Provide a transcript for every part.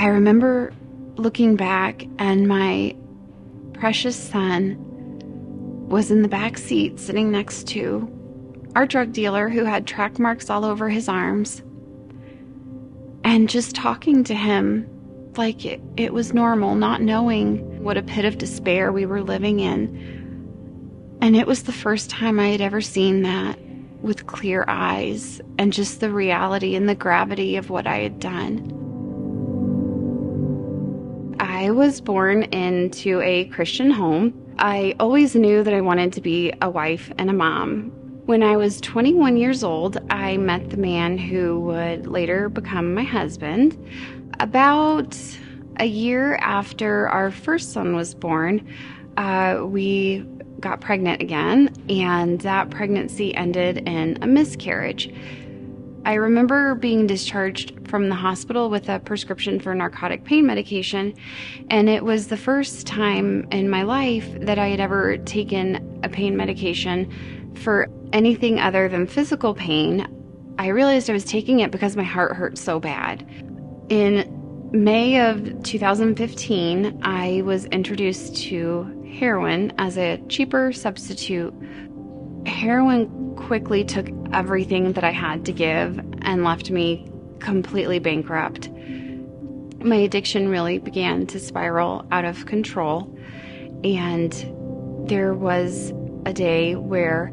I remember looking back, and my precious son was in the back seat sitting next to our drug dealer who had track marks all over his arms, and just talking to him like it was normal, not knowing what a pit of despair we were living in. And it was the first time I had ever seen that with clear eyes, and just the reality and the gravity of what I had done. I was born into a Christian home. I always knew that I wanted to be a wife and a mom. When I was 21 years old, I met the man who would later become my husband. About a year after our first son was born, we got pregnant again, and that pregnancy ended in a miscarriage. I remember being discharged from the hospital with a prescription for narcotic pain medication, and it was the first time in my life that I had ever taken a pain medication for anything other than physical pain. I realized I was taking it because my heart hurt so bad. In May of 2015, I was introduced to heroin as a cheaper substitute. Heroin quickly took everything that I had to give and left me completely bankrupt. My addiction really began to spiral out of control, and there was a day where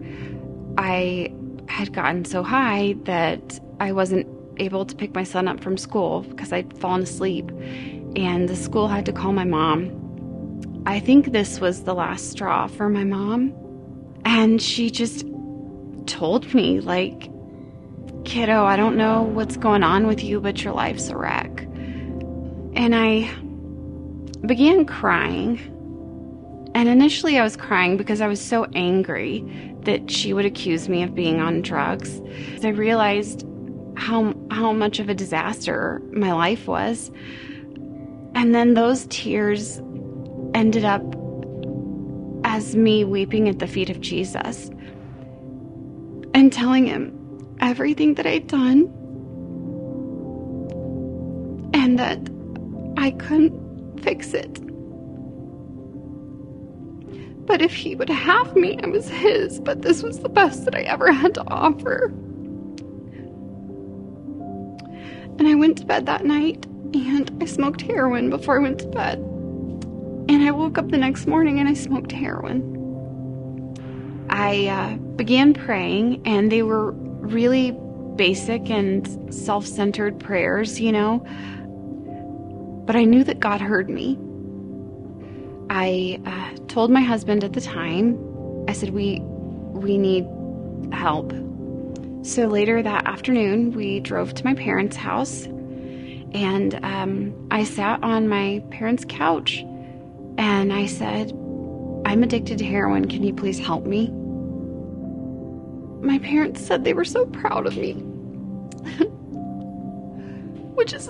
I had gotten so high that I wasn't able to pick my son up from school because I'd fallen asleep, and the school had to call my mom. I think this was the last straw for my mom, and she just told me, like, "Kiddo, I don't know what's going on with you, but your life's a wreck." And I began crying. And initially I was crying because I was so angry that she would accuse me of being on drugs. I realized how much of a disaster my life was. And then those tears ended up as me weeping at the feet of Jesus and telling him everything that I'd done, and that I couldn't fix it. But if he would have me, I was his, but this was the best that I ever had to offer. And I went to bed that night, and I smoked heroin before I went to bed. And I woke up the next morning and I smoked heroin. I began praying, and they were really basic and self-centered prayers, you know. But I knew that God heard me. I told my husband at the time, I said, we need help. So later that afternoon, we drove to my parents' house, and I sat on my parents' couch, and I said, "I'm addicted to heroin. Can you please help me?" My parents said they were so proud of me, which is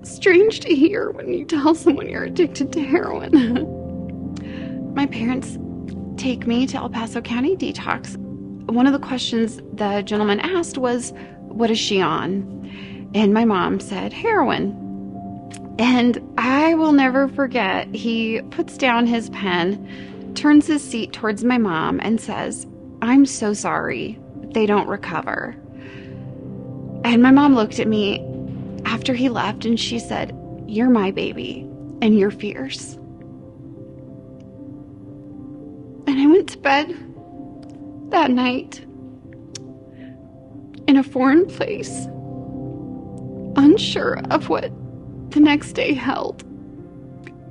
strange to hear when you tell someone you're addicted to heroin. My parents take me to El Paso County Detox. One of the questions the gentleman asked was, "What is she on?" And my mom said, "Heroin." And I will never forget, he puts down his pen, turns his seat towards my mom, and says, "I'm so sorry. They don't recover." And my mom looked at me after he left, and she said, "You're my baby, and you're fierce." And I went to bed that night in a foreign place, unsure of what the next day held.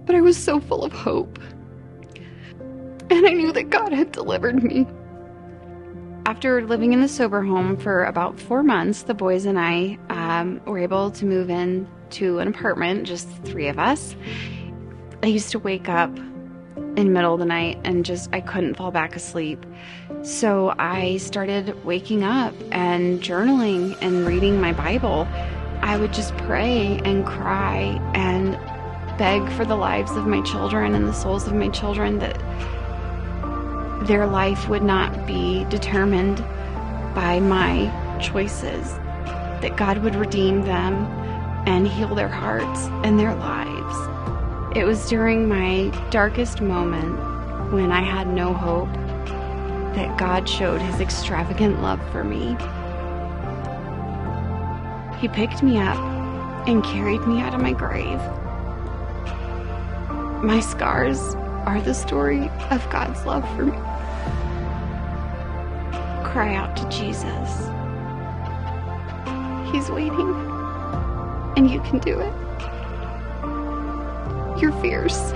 But I was so full of hope, and I knew that God had delivered me. After living in the sober home for about 4 months, the boys and I were able to move in to an apartment, just the three of us. I used to wake up in the middle of the night and I couldn't fall back asleep. So I started waking up and journaling and reading my Bible. I would just pray and cry and beg for the lives of my children and the souls of my children, that their life would not be determined by my choices, that God would redeem them, and heal their hearts and their lives. It was during my darkest moment, when I had no hope, that God showed his extravagant love for me. He picked me up and carried me out of my grave. My scars are the story of God's love for me. Cry out to Jesus. He's waiting, and you can do it. You're fierce.